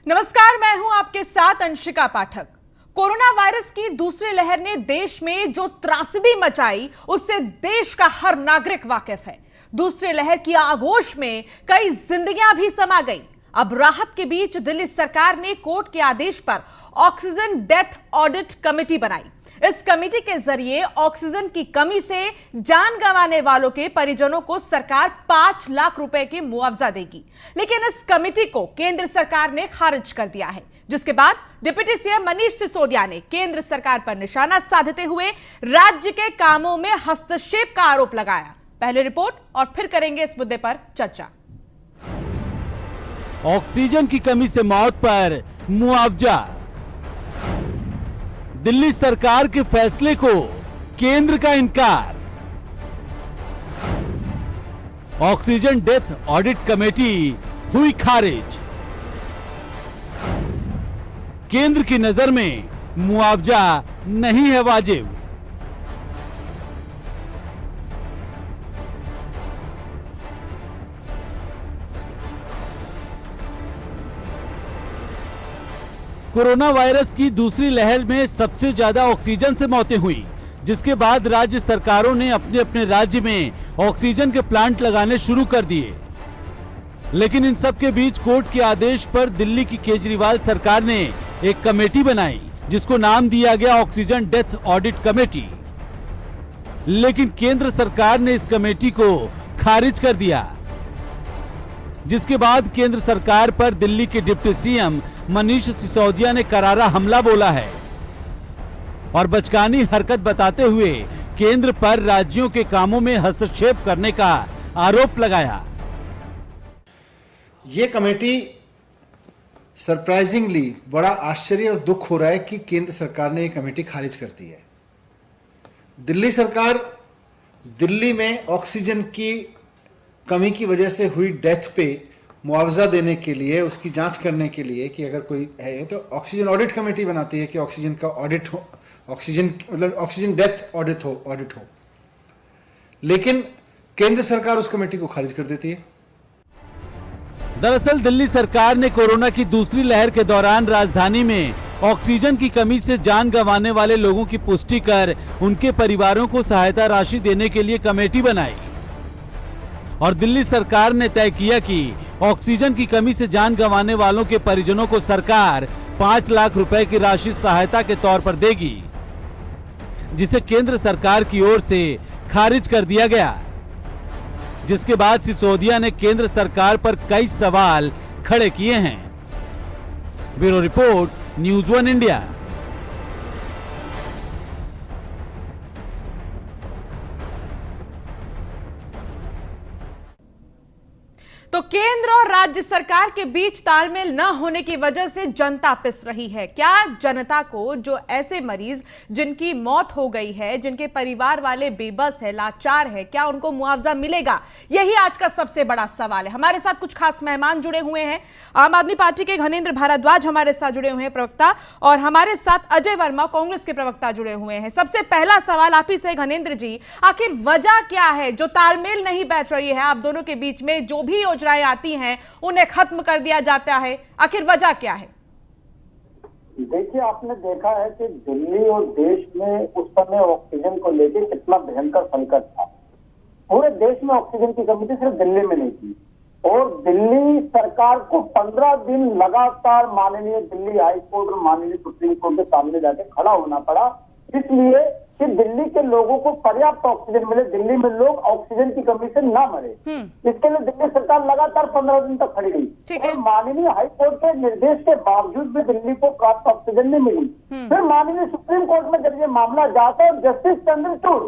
नमस्कार, मैं हूं आपके साथ अंशिका पाठक। कोरोना वायरस की दूसरी लहर ने देश में जो त्रासदी मचाई उससे देश का हर नागरिक वाकिफ है। दूसरी लहर की आगोश में कई जिंदगियां भी समा गई। अब राहत के बीच दिल्ली सरकार ने कोर्ट के आदेश पर ऑक्सीजन डेथ ऑडिट कमेटी बनाई। इस कमेटी के जरिए ऑक्सीजन की कमी से जान गंवाने वालों के परिजनों को सरकार 5 लाख रुपए की मुआवजा देगी। लेकिन इस कमेटी को केंद्र सरकार ने खारिज कर दिया है, जिसके बाद डिप्टी सीएम मनीष सिसोदिया ने केंद्र सरकार पर निशाना साधते हुए राज्य के कामों में हस्तक्षेप का आरोप लगाया। पहले रिपोर्ट और फिर करेंगे इस मुद्दे पर चर्चा। ऑक्सीजन की कमी से मौत पर मुआवजा, दिल्ली सरकार के फैसले को केंद्र का इनकार। ऑक्सीजन डेथ ऑडिट कमेटी हुई खारिज। केंद्र की नजर में मुआवजा नहीं है वाजिब। कोरोना वायरस की दूसरी लहर में सबसे ज्यादा ऑक्सीजन से मौतें हुई, जिसके बाद राज्य सरकारों ने अपने अपने राज्य में ऑक्सीजन के प्लांट लगाने शुरू कर दिए। लेकिन इन सब के बीच कोर्ट के आदेश पर दिल्ली की केजरीवाल सरकार ने एक कमेटी बनाई, जिसको नाम दिया गया ऑक्सीजन डेथ ऑडिट कमेटी। लेकिन केंद्र सरकार ने इस कमेटी को खारिज कर दिया, जिसके बाद केंद्र सरकार पर दिल्ली के डिप्टी सीएम मनीष सिसोदिया ने करारा हमला बोला है और बचकानी हरकत बताते हुए केंद्र पर राज्यों के कामों में हस्तक्षेप करने का आरोप लगाया। ये कमेटी सरप्राइजिंगली बड़ा आश्चर्य और दुख हो रहा है कि केंद्र सरकार ने ये कमेटी खारिज कर दी है। दिल्ली सरकार दिल्ली में ऑक्सीजन की कमी की वजह से हुई डेथ पे मुआवजा देने के लिए, उसकी जांच करने के लिए कि अगर कोई है तो ऑक्सीजन ऑडिट कमेटी बनाती है कि ऑक्सीजन का ऑडिट हो, ऑक्सीजन मतलब ऑक्सीजन डेथ ऑडिट हो। लेकिन केंद्र सरकार उस कमेटी को खारिज कर देती है। दरअसल दिल्ली सरकार ने कोरोना की दूसरी लहर के दौरान राजधानी में ऑक्सीजन की कमी से जान गंवाने वाले लोगों की पुष्टि कर उनके परिवारों को सहायता राशि देने के लिए कमेटी बनाई और दिल्ली सरकार ने तय किया कि ऑक्सीजन की कमी से जान गंवाने वालों के परिजनों को सरकार 5 लाख रुपए की राशि सहायता के तौर पर देगी, जिसे केंद्र सरकार की ओर से खारिज कर दिया गया। जिसके बाद सिसोदिया ने केंद्र सरकार पर कई सवाल खड़े किए हैं। Bureau report, news 1 India. तो केंद्र और राज्य सरकार के बीच तालमेल न होने की वजह से जनता पिस रही है। क्या जनता को, जो ऐसे मरीज जिनकी मौत हो गई है, जिनके परिवार वाले बेबस है, लाचार है, क्या उनको मुआवजा मिलेगा? यही आज का सबसे बड़ा सवाल है। हमारे साथ कुछ खास मेहमान जुड़े हुए हैं। आम आदमी पार्टी के घनेंद्र भारद्वाज हमारे साथ जुड़े हुए हैं, प्रवक्ता, और हमारे साथ अजय वर्मा कांग्रेस के प्रवक्ता जुड़े हुए हैं। सबसे पहला सवाल आप ही से घनेंद्र जी, आखिर वजह क्या है जो तालमेल नहीं बैठ रही है आप दोनों के बीच में? जो भी योजनाएं आती हैं उन्हें खत्म कर दिया जाता है, आखिर वजह क्या है? देखिए, आपने देखा है कि दिल्ली और देश में उस समय ऑक्सीजन को लेकर कितना भयंकर संकट था। पूरे देश में ऑक्सीजन की कमी थी, सिर्फ दिल्ली में नहीं थी। और दिल्ली सरकार को 15 दिन लगातार माननीय दिल्ली हाई कोर्ट और माननीय सुप्रीम कोर्ट के सामने जाके खड़ा होना पड़ा, इसलिए कि दिल्ली के लोगों को पर्याप्त ऑक्सीजन मिले, दिल्ली में लोग ऑक्सीजन की कमी से ना मरे। इसके लिए दिल्ली सरकार लगातार 15 दिन तक खड़ी रही और माननीय हाई कोर्ट के निर्देश के बावजूद भी दिल्ली को प्राप्त ऑक्सीजन नहीं मिली। फिर माननीय सुप्रीम कोर्ट में जब ये मामला जाता है, जस्टिस चंद्रचूड़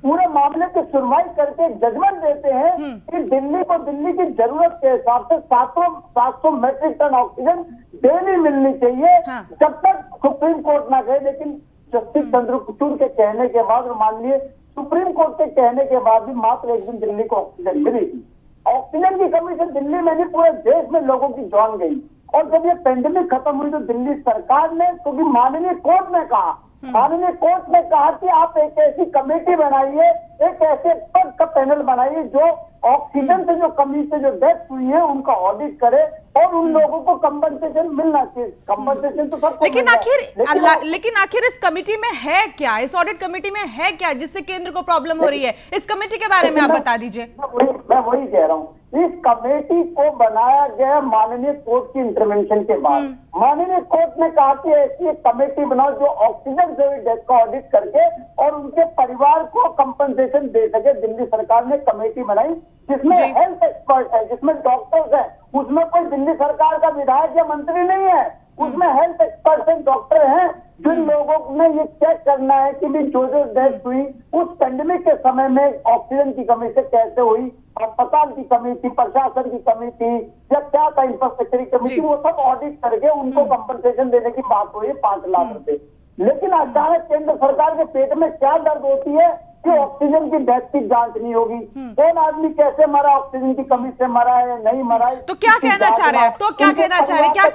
पूरे मामले की सुनवाई करके जजमेंट देते हैं कि दिल्ली को दिल्ली की जरूरत के हिसाब से 700 मैट्रिक टन ऑक्सीजन डेली मिलनी चाहिए, जब तक सुप्रीम कोर्ट ना गए। लेकिन जस्टिस चंद्रचूड़ के कहने के बाद और माननीय सुप्रीम कोर्ट के कहने के बाद भी मात्र एक दिन दिल्ली को ऑक्सीजन मिली थी। ऑक्सीजन की कमी से दिल्ली में नहीं, पूरे देश में लोगों की जान गई। और जब ये पेंडेमिक खत्म हुई तो दिल्ली सरकार ने, क्योंकि माननीय कोर्ट ने कहा कि आप एक ऐसी कमेटी बनाइए, एक ऐसे एक्सपर्ट का पैनल बनाइए जो ऑक्सीजन से जो कमी से जो डेथ हुई है उनका ऑडिट करे और उन लोगों को कंपनसेशन मिलना चाहिए। कंपनसेशन तो सबको लेकिन मिलना है। आखिर लेकिन आखिर इस कमेटी में है क्या, इस ऑडिट कमेटी में है क्या जिससे केंद्र को प्रॉब्लम हो रही है? इस कमेटी के बारे में आप बता दीजिए। मैं वही कह रहा हूँ, इस कमेटी को बनाया गया माननीय कोर्ट की इंटरवेंशन के बाद। माननीय कोर्ट ने कहा कि ऐसी एक कमेटी बनाओ जो ऑक्सीजन डेथ का ऑडिट करके और उनके परिवार को कंपनसेशन दे सके। दिल्ली सरकार ने कमेटी बनाई जिसमें हेल्थ एक्सपर्ट है, जिसमें डॉक्टर्स है, उसमें कोई दिल्ली सरकार का विधायक या मंत्री नहीं है, उसमें हेल्थ एक्सपर्ट एंड डॉक्टर हैं जिन लोगों ने ये चेक करना है कि भी जो डेथ हुई उस पेंडेमिक के समय में ऑक्सीजन की कमी से कैसे हुई, अस्पताल की कमी थी, प्रशासन की कमी थी या क्या था, इंफ्रास्ट्रक्चर की कमी थी, वो सब ऑडिट करके उनको कंपनसेशन देने की बात हुई 5 लाख रुपए। लेकिन अचानक केंद्र सरकार के पेट में क्या दर्द होती है कि ऑक्सीजन की डेथ की जांच नहीं होगी, कौन आदमी कैसे मरा, ऑक्सीजन की कमी से मरा है नहीं मरा है। तो क्या कहना चाह रहे हैं आप? तो क्या कहना चाह रहे हैं? क्या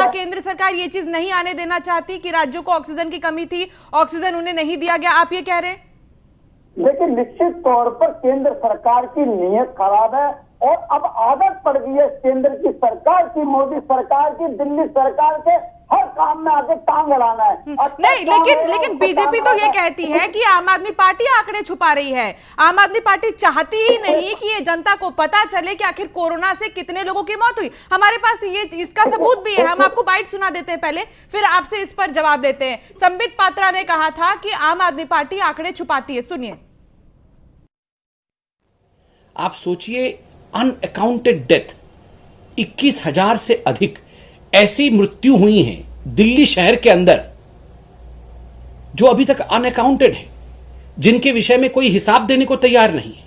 केंद्र सरकार ये चीज नहीं आने देना चाहती कि राज्यों को ऑक्सीजन की कमी थी, ऑक्सीजन उन्हें नहीं दिया गया, आप ये कह रहे हैं? लेकिन निश्चित तौर पर केंद्र सरकार की नीयत खराब है और अब आदत पड़ गई है केंद्र की सरकार की, मोदी सरकार की, दिल्ली सरकार के हर काम में आके टांग अड़ाना है। नहीं, लेकिन बीजेपी तो ये कहती है कि आम आदमी पार्टी आंकड़े छुपा रही है। आम आदमी पार्टी चाहती ही नहीं कि ये जनता को पता चले कि आखिर कोरोना से कितने लोगों की मौत हुई। हमारे पास ये इसका सबूत भी है, हम आपको बाइट सुना देते हैं पहले, फिर आपसे इस पर जवाब लेते हैं। संबित पात्रा ने कहा था कि आम आदमी पार्टी आंकड़े छुपाती है, सुनिए। आप सोचिए, अनअकाउंटेड डेथ 21,000 से अधिक ऐसी मृत्यु हुई हैं दिल्ली शहर के अंदर जो अभी तक अनअकाउंटेड है, जिनके विषय में कोई हिसाब देने को तैयार नहीं है।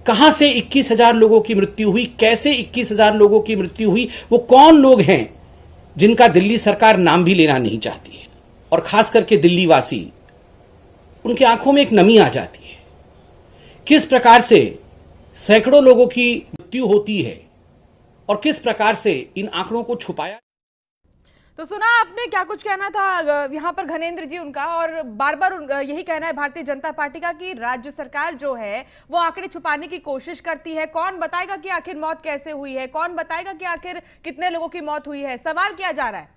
कहां से 21,000 लोगों की मृत्यु हुई, कैसे 21,000 लोगों की मृत्यु हुई, वो कौन लोग हैं जिनका दिल्ली सरकार नाम भी लेना नहीं चाहती है। और खास करके दिल्ली वासी, उनकी आंखों में एक नमी आ जाती है। किस प्रकार से सैकड़ों लोगों की मृत्यु होती है और किस प्रकार से इन आंकड़ों को छुपाया। तो सुना आपने क्या कुछ कहना था यहाँ पर घनेंद्र जी उनका, और बार बार यही कहना है भारतीय जनता पार्टी का कि राज्य सरकार जो है वो आंकड़े छुपाने की कोशिश करती है। कौन बताएगा कि आखिर मौत कैसे हुई है, कौन बताएगा कि आखिर कितने लोगों की मौत हुई है, सवाल किया जा रहा है।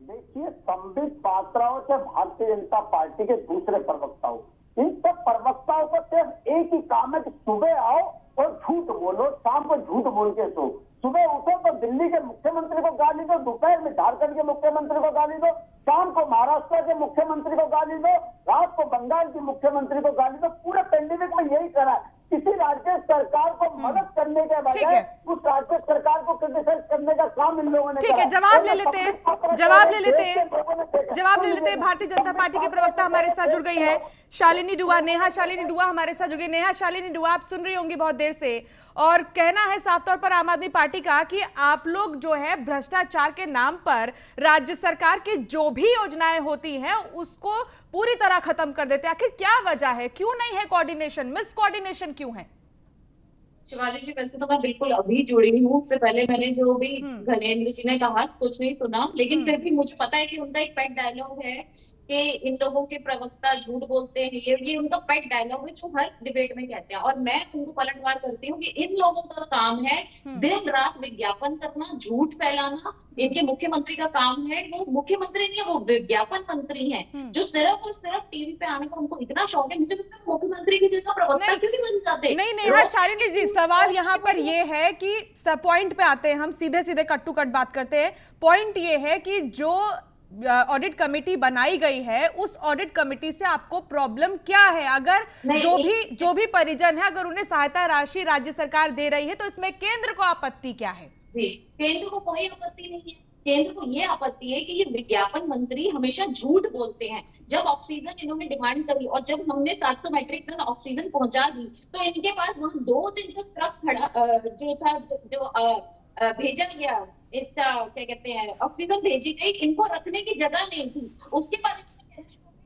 देखिए, संबित पात्राओं से भारतीय जनता पार्टी के दूसरे प्रवक्ताओं, इन सब प्रवक्ताओं का सिर्फ एक ही काम है कि सुबह आओ और झूठ बोलो, शाम को झूठ बोल के सो। सुबह उठो तो दिल्ली के मुख्यमंत्री को गाली दो, दोपहर में झारखंड के मुख्यमंत्री को गाली दो, शाम को महाराष्ट्र के मुख्यमंत्री को गाली दो, रात को बंगाल के मुख्यमंत्री को गाली दो। पूरे पेंडेमिक में यही करा है। किसी राज्य सरकार को मदद करने के बजाय उस राज्य सरकार को क्रिटिसाइज करने का काम इन लोगों ने ठीक है, जवाब ले लेते हैं भारतीय जनता पार्टी के प्रवक्ता हमारे साथ जुड़ गई है शालिनी दुआ, नेहा शालिनी दुआ हमारे साथ जुड़ गई। नेहा शालिनी दुआ, आप सुन रही होंगी बहुत देर से, और कहना है साफ तौर पर आम आदमी पार्टी का कि आप लोग जो है भ्रष्टाचार के नाम पर राज्य सरकार की जो भी योजनाएं होती हैं उसको पूरी तरह खत्म कर देते हैं। आखिर क्या वजह है, क्यों नहीं है कोऑर्डिनेशन, मिस कोऑर्डिनेशन क्यों है? शिवाली जी, वैसे तो मैं बिल्कुल अभी जुड़ी हूँ, उससे पहले मैंने जो भी घनेंद्र जी ने कहा कुछ नहीं सुना, लेकिन फिर भी मुझे पता है कि उनका एक पेट डायलॉग है कि इन लोगों के प्रवक्ता झूठ बोलते हैं। ये उनका पेट डायलॉग है जो हर डिबेट में कहते हैं, और मैं उनको पलटवार करती हूँ कि इन लोगों का काम है दिन रात विज्ञापन करना, झूठ फैलाना। इनके मुख्यमंत्री का काम है, वो मुख्यमंत्री नहीं है, वो विज्ञापन मंत्री हैं, जो सिर्फ और सिर्फ टीवी पे आने का उनको इतना शौक है। मुझे मुख्यमंत्री की जगह प्रवक्ता क्यों नहीं बन जाते? नहीं नेहा शालिनी जी, सवाल यहाँ पर ये है कि पॉइंट पे आते हैं, हम सीधे सीधे कट टू कट बात करते हैं। पॉइंट ये है कि जो ऑडिट कमेटी बनाई गई है उस ऑडिट कमेटी से आपको प्रॉब्लम क्या है? अगर जो भी परिजन है, अगर उन्हें सहायता राशि राज्य सरकार दे रही है तो इसमें केंद्र को आपत्ति क्या है? जी, केंद्र को कोई आपत्ति नहीं है। केंद्र को ये आपत्ति है कि ये विज्ञापन मंत्री हमेशा झूठ बोलते हैं। जब ऑक्सीजन इन्होंने डिमांड करी और जब हमने 700 मैट्रिक टन ऑक्सीजन पहुंचा दी तो इनके पास वहां 2 दिन का ट्रक खड़ा जो था, जो भेजा गया, इसका क्या कहते हैं, ऑक्सीजन भेजी गई, इनको रखने की जगह नहीं थी। उसके बाद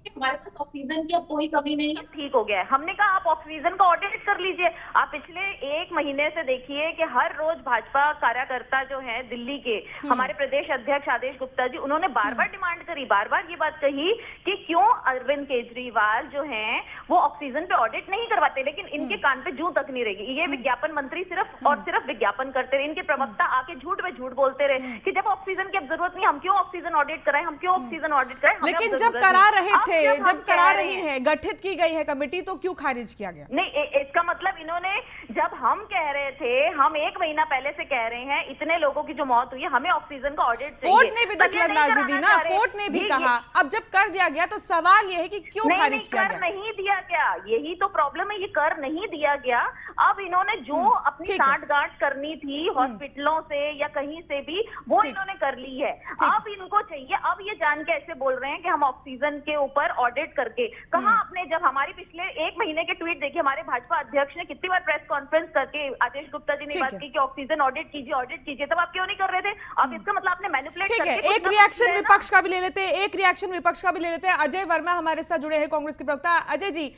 हमारे पास ऑक्सीजन की अब कोई कमी नहीं है। ठीक हो गया है। हमने कहा आप ऑक्सीजन का ऑडिट कर लीजिए। आप पिछले 1 महीने से देखिए कि हर रोज भाजपा कार्यकर्ता जो है दिल्ली के, हमारे प्रदेश अध्यक्ष आदेश गुप्ता जी, उन्होंने बार बार डिमांड करी, बार बार ये बात कही कि क्यों अरविंद केजरीवाल जो हैं वो ऑक्सीजन पे ऑडिट नहीं करवाते, लेकिन इनके कान पे जूं तक नहीं रहेगी। ये विज्ञापन मंत्री सिर्फ और सिर्फ विज्ञापन करते रहे, इनके प्रवक्ता आके झूठ पे झूठ बोलते रहे कि जब ऑक्सीजन की अब जरूरत नहीं, हम क्यों ऑक्सीजन ऑडिट कराएं, हम क्यों ऑक्सीजन ऑडिट कराएं। लेकिन जब करा रहे थे, जब करा रही है, गठित की गई है कमेटी, तो क्यों खारिज किया गया? नहीं, इसका मतलब इन्होंने, जब हम कह रहे थे, हम 1 महीना पहले से कह रहे हैं इतने लोगों की जो मौत हुई है, हमें ऑक्सीजन का ऑडिट चाहिए। कोर्ट ने भी दखलंदाजी दी ना, कोर्ट ने भी कहा। अब जब कर दिया गया तो सवाल यह है कि क्यों खारिज किया गया? नहीं दिया गया, यही तो प्रॉब्लम है, ये कर नहीं दिया गया। अब इन्होंने जो अपनी सांठगांठ करनी थी हॉस्पिटलों से या कहीं से भी, वो इन्होंने कर ली है। अब इनको चाहिए, अब ये जान के ऐसे बोल रहे हैं कि हम ऑक्सीजन के ऊपर ऑडिट करके, कहा आपने, जब हमारी पिछले 1 महीने के ट्वीट देखिए, हमारे भाजपा अध्यक्ष ने कितनी बार प्रेस कॉन्फ्रेंस करके आदेश गुप्ता जी ने बात की कि ऑक्सीजन ऑडिट कीजिए, तब आप क्यों नहीं कर रहे थे? अब इसका मतलब आपने मैनिपुलेट ठीक है, एक रिएक्शन विपक्ष का भी ले लेते हैं, अजय वर्मा हमारे साथ जुड़े हैं, कांग्रेस के प्रवक्ता। अजय जी,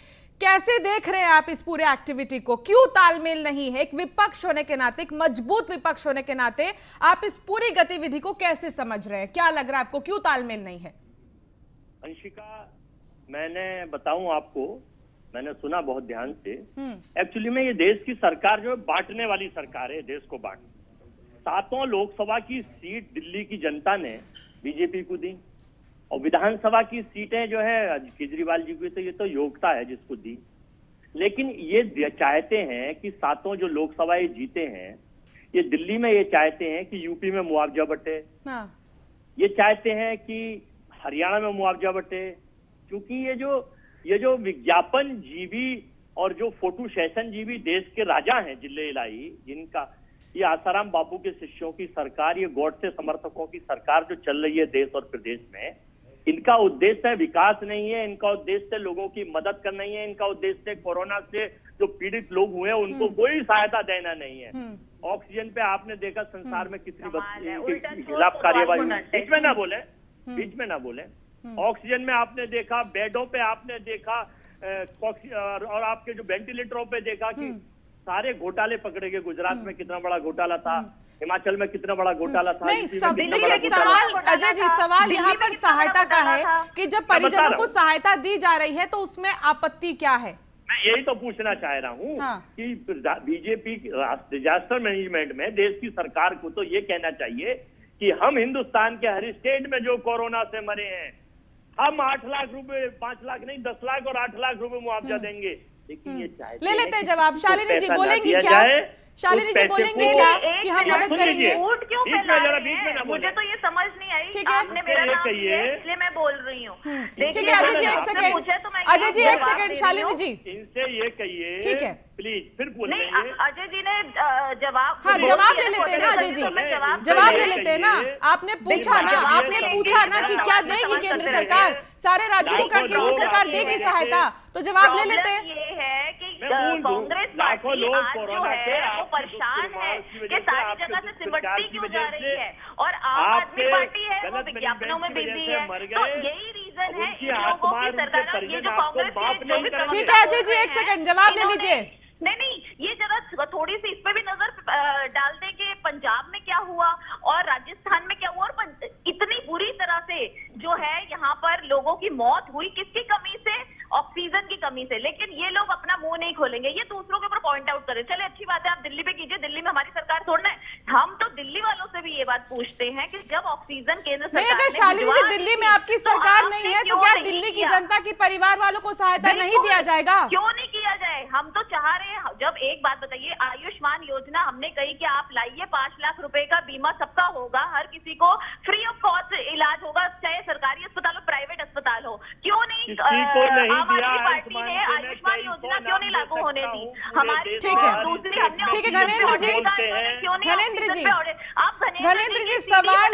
कैसे देख रहे हैं आप इस पूरे एक्टिविटी को? क्यों तालमेल नहीं है? एक विपक्ष होने के नाते, एक मजबूत विपक्ष होने के नाते, आप इस पूरी गतिविधि को कैसे समझ रहे हैं? क्या लग रहा है आपको, क्यों तालमेल नहीं है? अंशिका, मैंने बताऊं आपको, मैंने सुना बहुत ध्यान से। एक्चुअली में ये देश की सरकार जो है बांटने वाली सरकार है, देश को बांट। 7 लोकसभा की सीट दिल्ली की जनता ने बीजेपी को दी, और विधानसभा की सीटें जो है केजरीवाल जी की, तो ये तो योग्यता है जिसको दी। लेकिन ये चाहते हैं कि 7 जो लोकसभाएं जीते हैं, ये दिल्ली में ये चाहते हैं कि यूपी में मुआवजा बटे, ये चाहते हैं कि हरियाणा में मुआवजा बटे, क्योंकि ये जो विज्ञापन जीवी और जो फोटो सेशन जीवी देश के राजा हैं जिले इलाई, जिनका ये आसाराम बापू के शिष्यों की सरकार, ये गॉडसे समर्थकों की सरकार जो चल रही है देश और प्रदेश में, इनका उद्देश्य विकास नहीं है, इनका उद्देश्य लोगों की मदद करना ही है, इनका उद्देश्य कोरोना से जो पीड़ित लोग हुए हैं उनको कोई सहायता देना नहीं है। ऑक्सीजन पे आपने देखा संसार में कितनी खिलाफ कार्यवाही, बीच में ना बोले। ऑक्सीजन में आपने देखा, बेडों पे आपने देखा, और आपके जो वेंटिलेटरों पे देखा कि सारे घोटाले पकड़े गए। गुजरात में कितना बड़ा घोटाला था, हिमाचल में कितना बड़ा घोटाला था। नहीं, देखिए सवाल अजय जी, सवाल यहाँ पर सहायता का है कि जब परिजनों को सहायता दी जा रही है तो उसमें आपत्ति क्या है? मैं यही तो पूछना चाह रहा हूँ कि बीजेपी डिजास्टर मैनेजमेंट में देश की सरकार को तो ये कहना चाहिए कि हम हिंदुस्तान के हर स्टेट में जो कोरोना से मरे हैं, हम 8 लाख रुपए, 5 लाख नहीं 10 लाख और 8 लाख रुपए मुआवजा देंगे। लेकिन ये चाहते ले लेते हैं जवाब। शालिनी जी बोलेंगी क्या? शालिनी जी बोलेंगे क्या कि हम मदद करेंगे? झूठ क्यों फैला रहे हैं? मुझे तो ये समझ नहीं आई। ठीक है, आपने मेरा नाम लिया इसलिए मैं बोल रही हूँ। ठीक है अजय जी, 1 सेकंड, अजय जी 1 सेकंड, शालिनी जी इनसे ये कहिए, ठीक है प्लीज, फिर बोलेंगे। नहीं, अजय जी ने जवाब, हाँ जवाब ले लेते हैं ना अजय जी, जवाब ले लेते हैं ना। आपने पूछा ना कि क्या देगी केंद्र सरकार, सारे राज्यों को क्या केंद्र सरकार देगी सहायता, तो जवाब ले लेते हैं। ये है कि कांग्रेस पार्टी आज जो है वो परेशान है कि सारी जगह से सिमटती क्यों जा रही है, और आम आदमी पार्टी है वो विज्ञापनों में बिजी है। तो यही रीजन है इन लोगों की सरकार, ये जो कांग्रेस की। ठीक है अजय जी 1 सेकंड, जवाब ले लीजिए। नहीं, ये जरा थोड़ी सी इस पे भी नजर डाल दे कि पंजाब में क्या हुआ और राजस्थान में क्या हुआ, और इतनी बुरी तरह से जो है यहाँ पर लोगों की मौत हुई, किसकी कमी से? ऑक्सीजन की कमी से। लेकिन ये लोग अपना मुंह नहीं खोलेंगे, ये दूसरों के ऊपर पॉइंट आउट करें। चले अच्छी बात है, आप दिल्ली पे कीजिए, दिल्ली में हमारी सरकार छोड़ना है। हम तो दिल्ली वालों से भी ये बात पूछते हैं कि जब ऑक्सीजन केंद्र सरकार, अगर शालिनी जी दिल्ली में आपकी सरकार नहीं है तो क्या दिल्ली की जनता की परिवार वालों को सहायता नहीं दिया जाएगा? क्यों नहीं किया जाए? हम तो चाह रहे हैं, जब एक बात बताइए, आयुष्मान योजना हमने कही कि आप लाइए 5 लाख रुपए का बीमा सबका होगा, हर किसी को फ्री ऑफ कॉस्ट इलाज होगा, चाहे सरकारी अस्पताल हो प्राइवेट अस्पताल हो। क्यों नहीं आम आदमी पार्टी ने आयुष्मान योजना क्यों नहीं लागू होने दी? हमारी ठीक है, दूसरी हमने, ठीक है धनेंद्र जी, धनेंद्र जी, धनेंद्र जी सवाल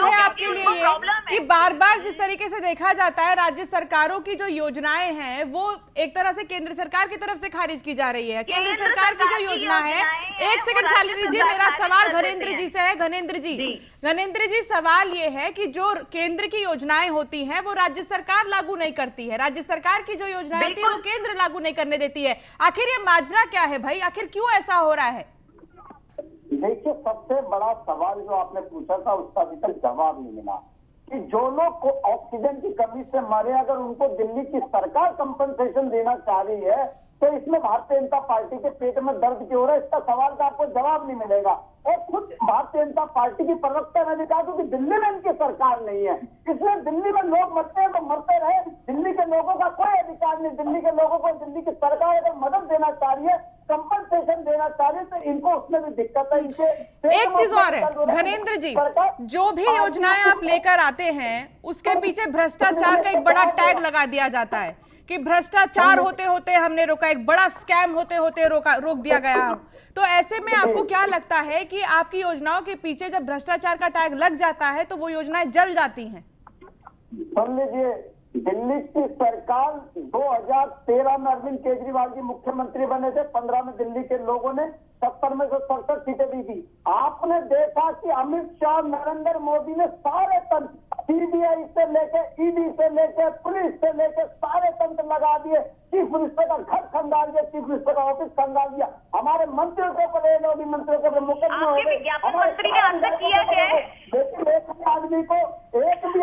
है आपके लिए ये कि बार बार जिस तरीके से देखा जाता है राज्य सरकारों की जो योजनाएं हैं वो एक तरह से केंद्र सरकार की तरफ से खारिज की जा रही है। केंद्र सरकार की जो योजना है, एक सेकंड शालिनी जी, मेरा सवाल घनेंद्र जी से है। घनेंद्र जी सवाल ये है कि जो केंद्र की योजनाएं होती हैं वो राज्य सरकार लागू नहीं करती है, राज्य सरकार की जो योजनाएं होती है वो केंद्र लागू नहीं करने देती है। आखिर ये माजरा क्या है भाई, आखिर क्यों ऐसा हो रहा है? देखिए, सबसे बड़ा सवाल जो आपने पूछा था उसका अभी तक जवाब नहीं मिला कि जो लोग को ऑक्सीजन की कमी से मरे, अगर उनको दिल्ली की सरकार कंपनसेशन देना चाह रही है तो इसमें भारतीय जनता पार्टी के पेट में दर्द क्यों हो रहा है, इसका सवाल का आपको जवाब नहीं मिलेगा। और खुद भारतीय जनता पार्टी की प्रवक्ता ने कहा कि दिल्ली में इनकी सरकार नहीं है, इसलिए दिल्ली में लोग मरते हैं तो मरते रहे, दिल्ली के लोगों का कोई अधिकार नहीं। दिल्ली के लोगों को दिल्ली की सरकार अगर मदद देना चाह रही है, कंपनसेशन देना चाह रही है, तो इनको उसमें भी दिक्कत है। इनके एक चीज और है घनेंद्र जी, जो भी योजनाएं आप लेकर आते हैं उसके पीछे भ्रष्टाचार का एक बड़ा टैग लगा दिया जाता है कि भ्रष्टाचार होते होते हमने रोका, एक बड़ा स्कैम होते होते रोक दिया गया। तो ऐसे में आपको क्या लगता है कि आपकी योजनाओं के पीछे जब भ्रष्टाचार का टैग लग जाता है तो वो योजनाएं जल जाती हैं? सुन लीजिए, दिल्ली की सरकार 2013 में अरविंद केजरीवाल जी मुख्यमंत्री बने थे, 15 में दिल्ली के लोगों ने 70 में से 67 सीटें दी थी। आपने देखा कि अमित शाह, नरेंद्र मोदी ने सारे तंत्र, सीबीआई से लेके ईडी से लेके पुलिस से लेके सारे तंत्र लगा दिए। चीफ मिनिस्टर का घर खंगाल दिया, चीफ मिनिस्टर का ऑफिस खंगाल दिया, हमारे मंत्रियों के ऊपर एलओडी मंत्रियों के ऊपर मुकदमे हो गए। विज्ञापन मंत्री ने अंदर किया है। लेकिन एक भी आदमी को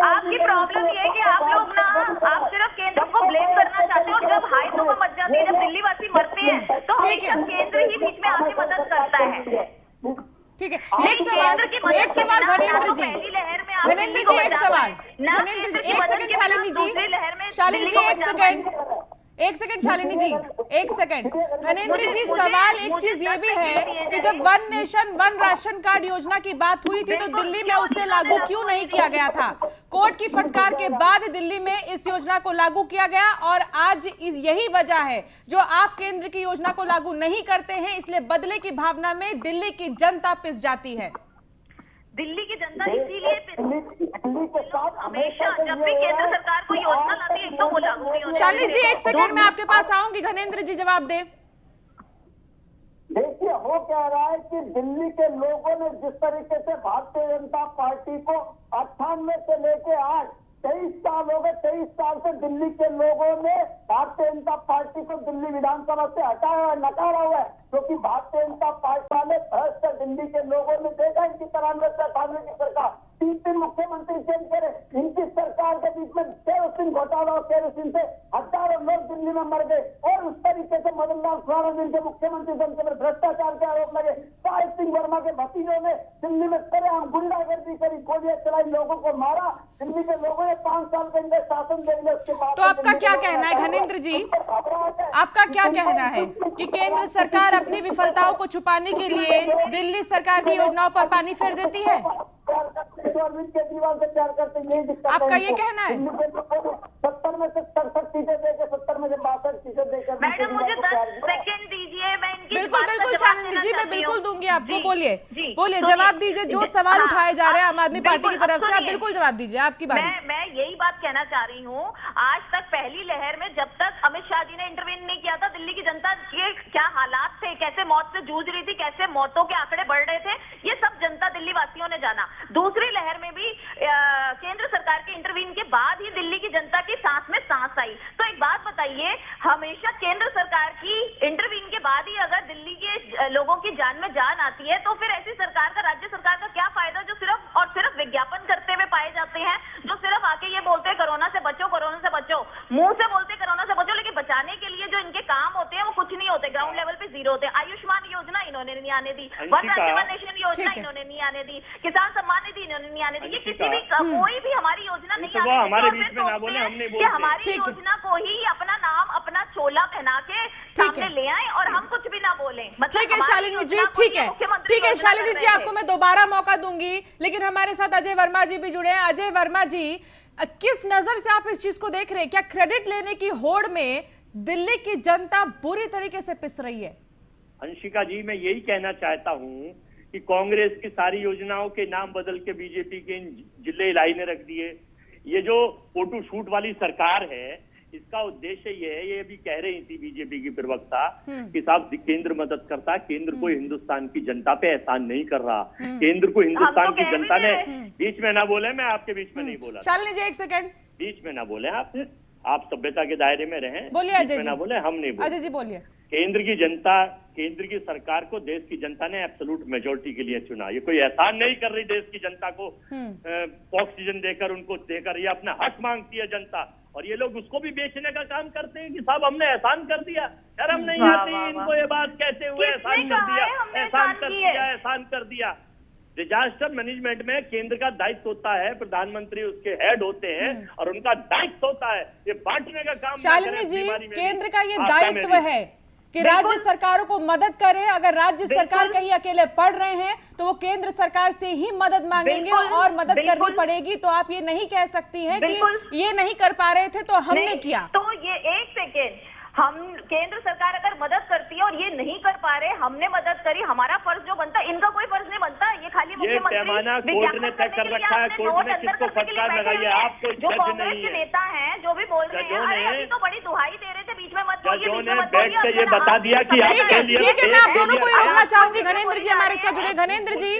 आपकी प्रॉब्लम ये है कि आप लोग ना, आप सिर्फ केंद्र को ब्लेम करना चाहते हो। जब हाई सुबह मच जाती है, जब दिल्ली वासी मरते हैं तो हमेशा केंद्र ही बीच में आके मदद करता है। ठीक है, एक सवाल घनेंद्र जी, एक सवाल, घनेंद्र जी एक सेकंड, शालिनी जी एक सेकंड शालिनी जी एक सेकंड। घनेंद्र जी सवाल एक चीज ये भी है कि जब one nation one ration card योजना की बात हुई थी तो दिल्ली में उसे लागू क्यों नहीं किया गया था? कोर्ट की फटकार के बाद दिल्ली में इस योजना को लागू किया गया और आज यही वजह है जो आप केंद्र की योजना को लागू नहीं करते हैं, इसलिए बदले की भावना में दिल्ली की जनता पिस जाती है। दिल्ली की जनता इसीलिए हमेशा जब भी केंद्र सरकार कोई योजना लाती है तो वो लागू नहीं होती। शालिनी जी एक सेकंड में आपके पास आऊंगी, घनेंद्र जी जवाब दें। देखिए, हो क्या रहा है कि दिल्ली के लोगों ने जिस तरीके से भारतीय जनता पार्टी को 98 से लेके आज 23 साल हो गए, 23 साल से दिल्ली के लोगों ने भारतीय जनता पार्टी को दिल्ली विधानसभा से हटाया है, नकारा हुआ है, क्योंकि भारतीय जनता पार्टी वाले भ्रष्ट दिल्ली के लोगों ने देखा इनकी 93 से 98 की सरकार 3 मुख्यमंत्री चेंज करे, इनकी सरकार के बीच में केरोसिन घोटाला और केरोसिन से हजारों लोग दिल्ली में मर गए और उस तरीके से मदन लाल खुराना जिनके मुख्यमंत्री बनने पर भ्रष्टाचार के आरोप लगे, साहिब सिंह वर्मा के भतीजों ने दिल्ली में सरेआम गुंडागर्दी करी, गोलियां चलाई, लोगों को मारा। दिल्ली के लोगों ने 5 साल के अंदर शासन देंगे, उसके बाद तो आपका क्या कहना है घनेंद्र जी, आपका क्या कहना है कि केंद्र सरकार अपनी विफलताओं को छुपाने के लिए दिल्ली सरकार की योजनाओं पर पानी फेर देती है? अरविंद केजरीवाल से प्यार करते, यही दिक्कत है। आपका ये कहना है? 70 में से 67 सीटें देकर 70 में से 62 सीटें देकर। मैडम मुझे 10 सेकंड दीजिए, मैं इनकी बिल्कुल शालिनी जी, मैं बिल्कुल दूंगी आपको। बोलिए जवाब दीजिए, जो सवाल उठाए जा रहे हैं आम आदमी पार्टी की तरफ से, आप बिल्कुल जवाब दीजिए, आपकी बारी। मैं यही बात कहना चाह रही हूँ, आज तक पहली लहर में जब तक अमित शाह जी ने इंटरवीन नहीं किया था, दिल्ली की जनता के क्या हालात थे, कैसे मौत से जूझ रही थी, कैसे मौतों के आंकड़े बढ़ रहे थे, ये सब जनता दिल्ली वासियों ने जाना। दूसरी लहर में भी केंद्र सरकार के इंटरवीन के बाद ही दिल्ली की जनता की सांस में सांस आई। तो एक बात बताइए, हमेशा केंद्र सरकार की इंटरवीन के बाद ही अगर दिल्ली के लोगों की जान में जान आती है तो फिर ऐसी सरकार का, राज्य सरकार का क्या फायदा जो सिर्फ और सिर्फ विज्ञापन करते हुए पाए जाते हैं, जो सिर्फ आके ये बोलते हैं कोरोना से बचो, कोरोना से बचो, मुंह से बोलते कोरोना से बचो, लेकिन बचाने के लिए जो इनके काम होते हैं वो कुछ नहीं होते, ग्राउंड लेवल पे जीरो होते हैं। आयुष्मान योजना इन्होंने नहीं आने दी, वन राज्य वन नेशन योजना इन्होंने नहीं आने दी, किसान सम्मान निधि इन्होंने नहीं आने दी, ये किसी भी कोई भी हमारी योजना नहीं आने दी। हमारे बीच में ना बोले, हमने बोल हमारी योजना को ही अपना नाम, अपना चोला पहना के सामने ले आए और हम कुछ भी ना बोले। ठीक है शालिनी जी, ठीक है शालिनी जी, आपको मैं दोबारा मौका दूंगी, लेकिन हमारे साथ अजय वर्मा जी भी जुड़े हैं। अजय वर्मा जी, किस नजर से आप इस चीज को देख रहे हैं? क्या क्रेडिट लेने की होड़ में दिल्ली की जनता बुरी तरीके से पिस रही है? अंशिका जी, मैं यही कहना चाहता हूं कि कांग्रेस की सारी योजनाओं के नाम बदल के बीजेपी के इन जिले इलाई ने रख दिए। ये जो फोटो शूट वाली सरकार है, इसका उद्देश्य ये है, ये भी कह रही थी बीजेपी की प्रवक्ता कि साहब केंद्र मदद करता है, केंद्र को हिंदुस्तान की जनता पे एहसान नहीं कर रहा, केंद्र को हिंदुस्तान की जनता ने, बीच में ना बोले, मैं आपके बीच में नहीं बोला, चल लीजिए एक सेकंड, बीच में ना बोले, आप सभ्यता के दायरे में रहें, बोलिए अजय जी, ना बोले, हम नहीं बोले। अजय जी बोलिए। केंद्र की जनता, केंद्र की सरकार को देश की जनता ने एब्सोल्यूट मेजोरिटी के लिए चुना। ये कोई एहसान नहीं कर रही देश की जनता को ऑक्सीजन देकर, उनको देकर, ये अपना हक मांगती है जनता, और ये लोग उसको भी बेचने का काम करते हैं कि साहब हमने एहसान कर दिया। शर्म नहीं आती इनको ये बात कहते हुए, एहसान कर दिया, एहसान कर दिया, एहसान कर दिया। डिजास्टर मैनेजमेंट में केंद्र का दायित्व होता है, प्रधानमंत्री उसके हेड होते हैं और उनका दायित्व होता है ये बांटने का काम। शालिनी जी, केंद्र का ये दायित्व है कि राज्य सरकारों को मदद करे। अगर राज्य सरकार कहीं अकेले पड़ रहे हैं तो वो केंद्र सरकार से ही मदद मांगेंगे और मदद करनी पड़ेगी। तो आप ये नहीं कह सकती हैं कि ये नहीं कर पा रहे थे तो हमने किया। तो ये एक सेकेंड, हम केंद्र सरकार अगर मदद करती है और ये नहीं कर पा रहे, हमने मदद करी, हमारा फर्ज जो बनता है, इनका कोई फर्ज नहीं बनता। ये खाली मुख्यमंत्री कोर्ट ने तय कर रखा है, कोर्ट ने किसको फटकार लगाई है, आप कोई जो जज कांग्रेस नहीं के है। नेता हैं जो भी बोल रहे हैं, अरे अभी तो बड़ी दुहाई दे रहे थे, बीच में मत बोलिए, जजों बीच में ने मत बैठ बोलिए। के ये बता दिया कि ठीक है, मैं आप दोनों को ही रोकना चाहूंगी। घनेंद्र जी हमारे साथ जुड़े, घनेंद्र जी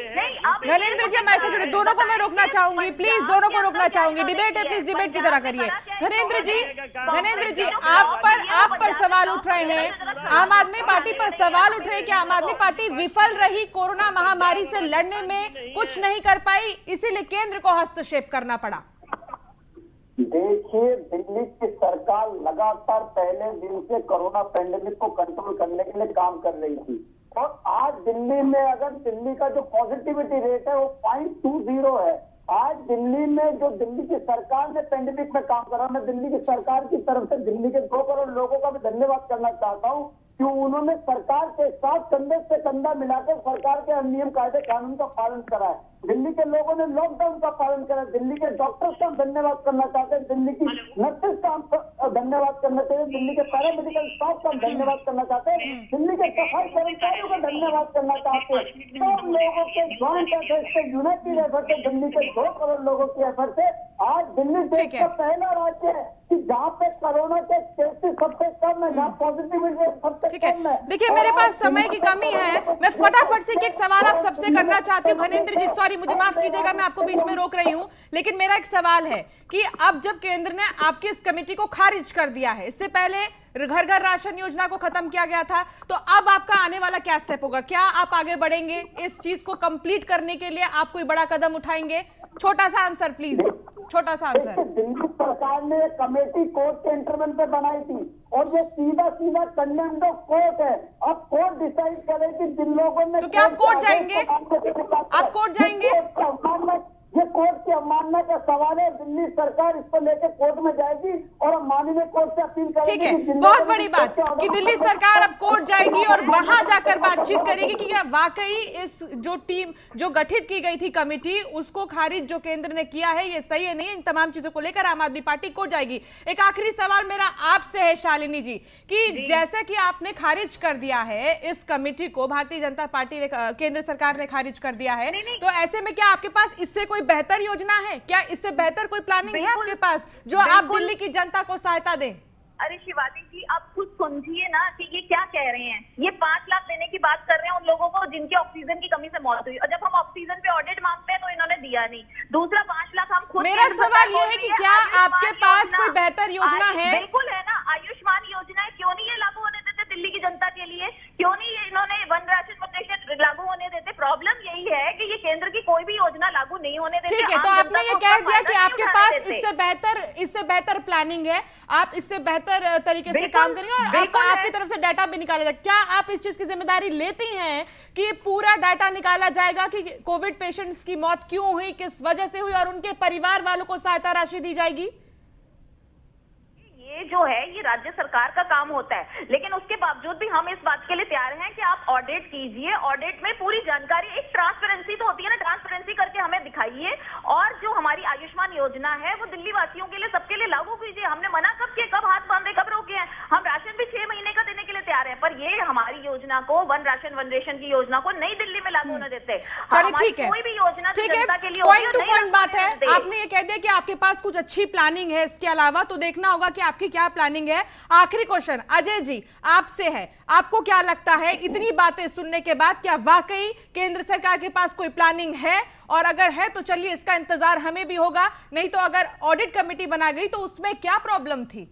हमारे साथ जुड़े, दोनों को मैं रोकना चाहूंगी, प्लीज दोनों को रोकना चाहूंगी। डिबेट है, प्लीज डिबेट की तरह करिए। घनेंद्र जी आप पर सवाल उठ रहे हैं, आम आदमी पार्टी पर सवाल उठ रहे हैं कि आम आदमी पार्टी विफल रही, कोरोना महामारी से लड़ने में कुछ नहीं कर पाई, इसीलिए केंद्र को हस्तक्षेप करना पड़ा। देखिए, दिल्ली की सरकार लगातार पहले दिन से कोरोना पैंडेमिक को कंट्रोल करने के लिए काम कर रही थी, और आज दिल्ली में अगर दिल्ली का जो पॉजिटिविटी रेट है वो 0.20 है। आज दिल्ली में जो दिल्ली की सरकार ने पैंडेमिक में काम करा, मैं दिल्ली की सरकार की तरफ से दिल्ली के 2 करोड़ लोगों का भी धन्यवाद करना चाहता हूँ कि उन्होंने सरकार के साथ कंधे से कंधा मिलाकर सरकार के नियम कायदे कानून का पालन करा है। दिल्ली के लोगों ने लॉकडाउन का पालन करा। दिल्ली के डॉक्टर्स का धन्यवाद करना चाहते हैं, दिल्ली की नर्सेस का धन्यवाद करना चाहिए, दिल्ली के पैरामेडिकल स्टाफ का धन्यवाद करना चाहते हैं, दिल्ली के सफाई कर्मचारियों का धन्यवाद करना चाहते हैं। सब लोगों के ज्वाइंट एफर्ट से, यूनाइटेड एफर्ट से, दिल्ली के 2 करोड़ लोगों की एफर्ट से आज दिल्ली देश का पहला राज्य है कि जहाँ पे कोरोना के केसेस सबसे कम है, जहाँ पॉजिटिविटी सबसे कम है। देखिए, मेरे पास समय की कमी है, मैं फटाफट से एक सवाल आप सबसे करना चाहती हूँ। घनेंद्र जी सॉरी, मुझे माफ कीजिएगा, मैं आपको बीच में रोक रही हूँ, लेकिन मेरा एक सवाल है कि अब जब केंद्र ने आपकी इस कमेटी को खारिज कर दिया है, इससे पहले घर घर राशन योजना को खत्म किया गया था, तो अब आपका आने वाला क्या स्टेप होगा? क्या आप आगे बढ़ेंगे इस चीज को कंप्लीट करने के लिए? आप कोई बड़ा कदम उठाएंगे? छोटा सा आंसर प्लीज, छोटा सा आंसर। दिल्ली सरकार ने एक कमेटी कोर्ट के इंटरवेंशन पे बनाई थी और ये सीधा कंडेम्ड ऑफ कोर्ट है। अब कोर्ट डिसाइड करे कि जिन लोगों ने, तो क्या आप कोर्ट जाएंगे? आप कोर्ट जाएंगे? ये कोर्ट की अवमानना का सवाल है। दिल्ली सरकार इसको लेकर कोर्ट में जाएगी और माननीय कोर्ट से अपील करेगी। ठीक है, बहुत बड़ी बात कि दिल्ली सरकार अब कोर्ट जाएगी और वहां जाकर बातचीत करेगी कि क्या वाकई इस जो टीम जो गठित की गई थी कमेटी, उसको खारिज जो केंद्र ने किया है ये सही है नहीं। इन तमाम चीजों को लेकर आम आदमी पार्टी कोर्ट जाएगी। एक आखिरी सवाल मेरा आपसे है शालिनी जी कि जैसे कि आपने खारिज कर दिया है इस कमेटी को, भारतीय जनता पार्टी ने, केंद्र सरकार ने खारिज कर दिया है, तो ऐसे में क्या आपके पास इससे कोई बेहतर योजना है? क्या इससे बेहतर कोई प्लानिंग है आपके पास जो आप दिल्ली की जनता को सहायता दें? अरे शिवाजी जी, आप खुद समझिए ना कि ये क्या कह रहे हैं। ये 5 लाख देने की बात कर रहे हैं उन लोगों को जिनकी ऑक्सीजन की कमी से मौत हुई, और जब हम ऑक्सीजन पे ऑडिट मांगते हैं तो इन्होंने दिया नहीं। दूसरा 5 लाख हम खुद। मेरा सवाल ये है कि क्या आपके पास कोई बेहतर योजना है? बिल्कुल है ना, आयुष्मान योजना है, क्यों नहीं ये लागू होने देते दिल्ली की जनता के लिए? क्यों नहीं ये इन्होंने वन राशन मुद्दे लागू होने देते? प्रॉब्लम यही है कि ये केंद्र की कोई भी योजना लागू नहीं होने देते। ठीक है, तो आपने ये कह दिया कि आपके पास इससे बेहतर प्लानिंग है, आप इससे बेहतर तरीके से काम करेंगे और आपकी तरफ से डाटा भी निकाला जाएगा। क्या आप इस चीज की जिम्मेदारी लेती हैं कि पूरा डाटा निकाला जाएगा कि कोविड पेशेंट्स की मौत क्यों हुई, किस वजह से हुई, और उनके परिवार वालों को सहायता राशि दी जाएगी? ये जो है ये राज्य सरकार का काम होता है, लेकिन उसके बावजूद भी हम इस बात के लिए तैयार हैं कि आप ऑडिट कीजिए, ऑडिट में पूरी जानकारी, एक ट्रांसपेरेंसी तो होती है ना, ट्रांसपेरेंसी करके हमें दिखाइए, और जो हमारी आयुष्मान योजना है वो दिल्ली वासियों के लिए, सबके लिए लागू कीजिए। हमने मना कब किया, कब हाथ बांधे, कब रोके हैं? हम राशन भी 6 महीने का देने के लिए तैयार हैं, पर ये हमारी योजना को वन राशन वन रेशन की योजना को नई दिल्ली में लागू होने देते। चलिए हमारी ठीक है, कोई भी योजना जो ठीक है, जनता के लिए होती है, पॉइंट टू नई पॉइंट लागू बात होने है। देते। आपने ये कह दिया कि आपके पास कुछ अच्छी प्लानिंग है, इसके अलावा तो देखना होगा कि आपकी क्या प्लानिंग है। आखिरी क्वेश्चन अजय जी आपसे है, आपको क्या लगता है इतनी बातें सुनने के बाद क्या वाकई केंद्र सरकार के पास कोई प्लानिंग है? और अगर है तो चलिए इसका इंतजार हमें भी होगा, नहीं तो अगर ऑडिट कमेटी बना गई तो उसमें क्या प्रॉब्लम थी?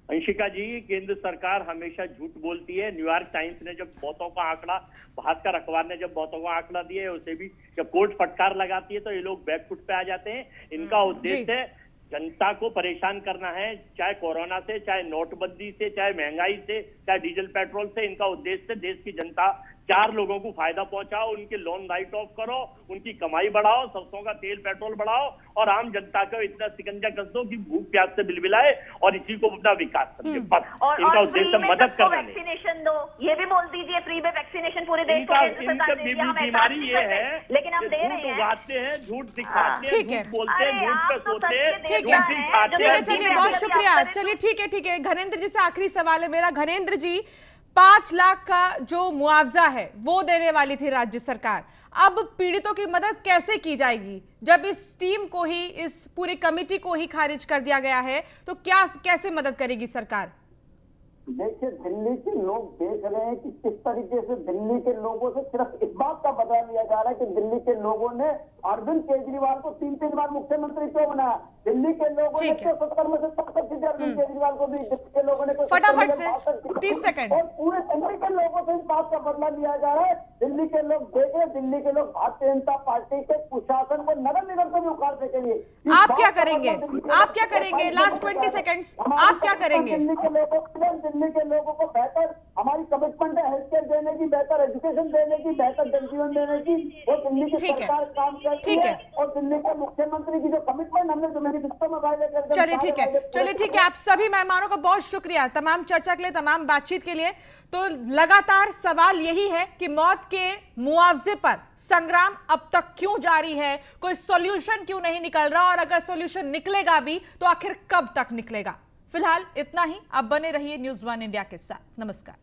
अंशिका जी, केंद्र सरकार हमेशा झूठ बोलती है। न्यूयॉर्क टाइम्स ने जब मौतों का आंकड़ा, भास्कर अखबार ने जब मौतों का आंकड़ा दिया है, उसे भी जब कोर्ट फटकार लगाती है तो ये लोग बैकफुट पे आ जाते हैं। इनका उद्देश्य है जनता को परेशान करना है, चाहे कोरोना से, चाहे नोटबंदी से, चाहे महंगाई से, चाहे डीजल पेट्रोल से। इनका उद्देश्य है देश की जनता, 4 लोगों को फायदा पहुंचाओ, उनके लोन राइट ऑफ करो, उनकी कमाई बढ़ाओ, सरसों का तेल पेट्रोल बढ़ाओ और आम जनता को इतना सिकंजा कस दो कि भूख प्यास से बिलबिलाए और इसी को अपना विकास समझे। बस इनका उद्देश्य मदद करना नहीं। वैक्सीनेशन दो, ये भी बोल दीजिए फ्री में वैक्सीनेशन पूरे देश को केंद्र सरकार दे रही है, हम बीमारी एहसास ये नहीं है, करते, लेकिन हम दे रहे झूठ हैं। उगाते हैं, झूठ दिखाते हैं, ठीक है। झूठ बोलते हैं, झूठ पे सोते हैं, ठीक है, झूठ ही खाते ठीक है, हैं, चलिए झूठ बहुत पे शुक्रिया। चलिए ठीक है। घनेंद्र जी से आखिरी सवाल है मेरा। घनेंद्र जी, 5 लाख का जो मुआवजा है वो देने वाली थी राज्य सरकार, अब पीड़ितों की मदद कैसे की जाएगी जब इस टीम को ही, इस पूरी कमेटी को ही खारिज कर दिया गया है? तो क्या कैसे मदद करेगी सरकार? देखिए, दिल्ली के लोग देख रहे हैं कि किस तरीके से दिल्ली के लोगों से सिर्फ इस बात का बदला लिया जा रहा है कि दिल्ली के लोगों ने अरविंद केजरीवाल को 3 बार मुख्यमंत्री क्यों बनाया। दिल्ली के लोगों ने 70 में से 70 सीटें अरविंद केजरीवाल को दी, दिल्ली के लोगों ने फटाफट से 30 सेकंड। और पूरे दिल्ली के लोगों से इस बात का बदला लिया जा रहा है। दिल्ली के लोग देखे, दिल्ली के लोग भारतीय जनता पार्टी के कुशासन को नगर निगम से भी उखाड़ सकेंगे। आप क्या करेंगे? आप क्या करेंगे? लास्ट 20 सेकंड्स, आप क्या करेंगे? दिल्ली के लोगों को बेहतर, हमारी कमिटमेंट है हेल्थ केयर देने की, बेहतर एजुकेशन देने की, बेहतर जनजीवन देने की, और दिल्ली की सरकार काम कर रही है। और दिल्ली के मुख्यमंत्री की जो कमिटमेंट हमने जो मेरी रिश्तों में वायदे कर, चलिए ठीक है। आप सभी मेहमानों का बहुत शुक्रिया तमाम चर्चा के लिए, तमाम बातचीत के लिए। तो लगातार सवाल यही है कि मौत के मुआवजे पर संग्राम अब तक क्यों जारी है, कोई सॉल्यूशन क्यों नहीं निकल रहा, और अगर सॉल्यूशन निकलेगा भी तो आखिर कब तक निकलेगा? फिलहाल इतना ही। आप बने रहिए न्यूज़ 1 इंडिया के साथ। नमस्कार।